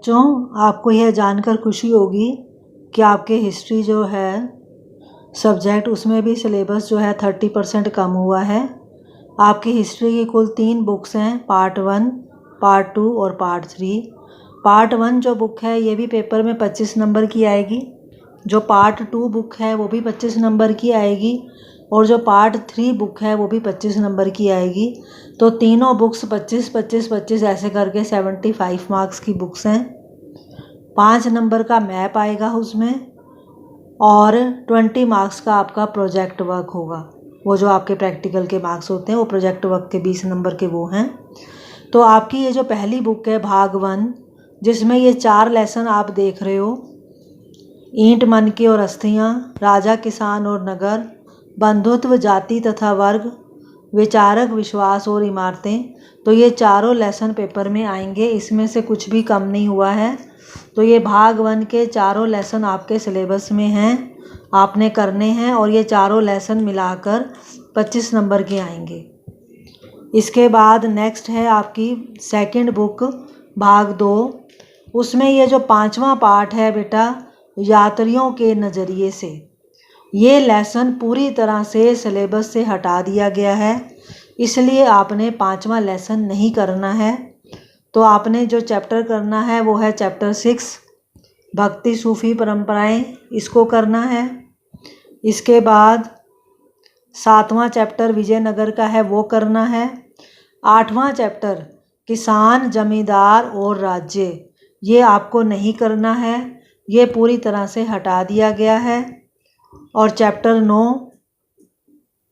बच्चों, आपको यह जानकर खुशी होगी कि आपके हिस्ट्री जो है सब्जेक्ट, उसमें भी सिलेबस जो है 30% कम हुआ है। आपकी हिस्ट्री की कुल 3 बुक्स हैं, पार्ट 1, पार्ट 2 और पार्ट 3। पार्ट 1 जो बुक है ये भी पेपर में 25 नंबर की आएगी। जो पार्ट 2 बुक है वो भी 25 नंबर की आएगी और जो पार्ट 3 बुक है वो भी 25 नंबर की आएगी। तो तीनों बुक्स 25, 25, 25 ऐसे करके 75 मार्क्स की बुक्स हैं। 5 नंबर का मैप आएगा उसमें और 20 मार्क्स का आपका प्रोजेक्ट वर्क होगा। वो जो आपके प्रैक्टिकल के मार्क्स होते हैं वो प्रोजेक्ट वर्क के 20 नंबर के वो हैं। तो आपकी ये जो पहली बुक है भाग 1, जिसमें ये 4 लेसन आप देख रहे हो, ईंट मनके और अस्थियाँ, राजा किसान और नगर, बंधुत्व, जाति तथा वर्ग, विचारक, विश्वास और इमारतें, तो ये चारों लेसन पेपर में आएंगे। इसमें से कुछ भी कम नहीं हुआ है। तो ये भाग 1 के चारों लेसन आपके सिलेबस में हैं, आपने करने हैं और ये चारों लेसन मिलाकर 25 नंबर के आएंगे। इसके बाद नेक्स्ट है आपकी सेकंड बुक भाग 2। उसमें ये जो 5वां पार्ट है बेटा, यात्रियों के नज़रिए से, ये लेसन पूरी तरह से सिलेबस से हटा दिया गया है, इसलिए आपने 5वां लेसन नहीं करना है। तो आपने जो चैप्टर करना है वो है चैप्टर 6, भक्ति सूफी परंपराएं, इसको करना है। इसके बाद 7वां चैप्टर विजयनगर का है, वो करना है। 8वां चैप्टर किसान, जमींदार और राज्य, ये आपको नहीं करना है, ये पूरी तरह से हटा दिया गया है। और चैप्टर 9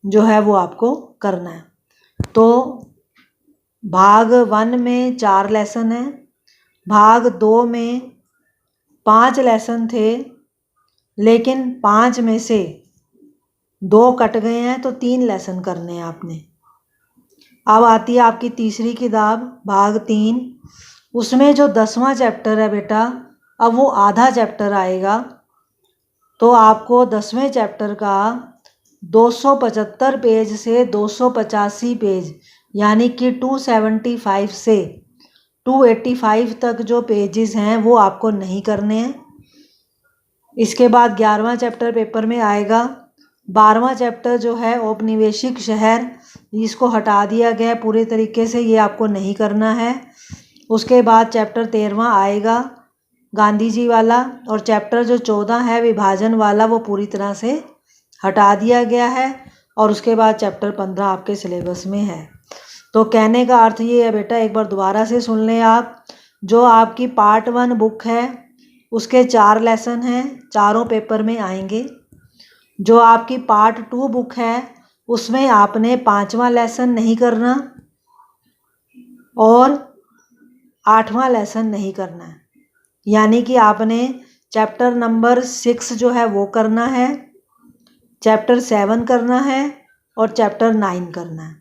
जो है वो आपको करना है। तो भाग 1 में 4 लेसन हैं, भाग 2 में 5 लेसन थे, लेकिन 5 में से 2 कट गए हैं, तो 3 लेसन करने हैं आपने। अब आती है आपकी तीसरी किताब भाग 3। उसमें जो 10वां चैप्टर है बेटा, अब वो आधा चैप्टर आएगा। तो आपको 10वें चैप्टर का 275 पेज से 285 पेज, यानी कि 275 से 285 तक जो पेजेस हैं वो आपको नहीं करने हैं। इसके बाद 11वां चैप्टर पेपर में आएगा। 12वां चैप्टर जो है औपनिवेशिक शहर, इसको हटा दिया गया है पूरे तरीके से, ये आपको नहीं करना है। उसके बाद चैप्टर 13वां आएगा, गांधी जी वाला, और चैप्टर जो 14 है विभाजन वाला, वो पूरी तरह से हटा दिया गया है। और उसके बाद चैप्टर 15 आपके सिलेबस में है। तो कहने का अर्थ ये है बेटा, एक बार दोबारा से सुन लें आप, जो आपकी पार्ट 1 बुक है उसके 4 लेसन हैं, चारों पेपर में आएंगे। जो आपकी पार्ट 2 बुक है उसमें आपने 5वां लेसन नहीं करना और 8वां लेसन नहीं करना है, यानी कि आपने चैप्टर नंबर 6 जो है वो करना है, चैप्टर 7 करना है और चैप्टर 9 करना है।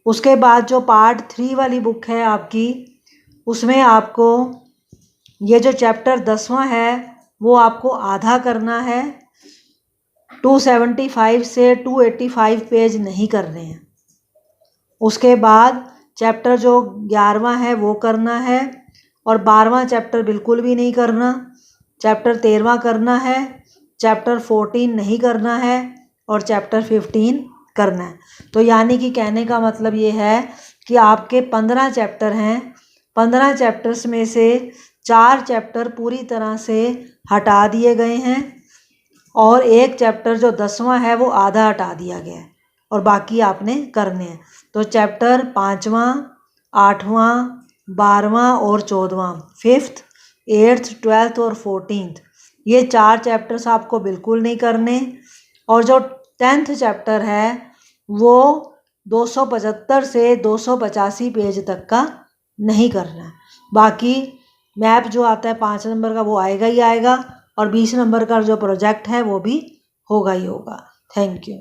उसके बाद जो पार्ट 3 वाली बुक है आपकी, उसमें आपको ये जो चैप्टर 10वां है वो आपको आधा करना है, 275 से 285 पेज नहीं करने हैं। उसके बाद चैप्टर जो 11वां है वो करना है और 12वां चैप्टर बिल्कुल भी नहीं करना, चैप्टर 13वां करना है, चैप्टर 14 नहीं करना है और चैप्टर 15 करना है। तो यानी कि कहने का मतलब ये है कि आपके 15 चैप्टर हैं, 15 चैप्टर्स में से 4 चैप्टर पूरी तरह से हटा दिए गए हैं और एक चैप्टर जो 10वां है वो आधा हटा दिया गया है और बाकी आपने करने हैं। तो चैप्टर 5वां, 8वां, 12वां और 14वां, 5th, 8th, 12th और 14th, ये 4 चैप्टर्स आपको बिल्कुल नहीं करने। और जो 10th चैप्टर है वो 275 से 285 पेज तक का नहीं करना है। बाकी मैप जो आता है 5 नंबर का वो आएगा ही आएगा और 20 नंबर का जो प्रोजेक्ट है वो भी होगा ही होगा। Thank you.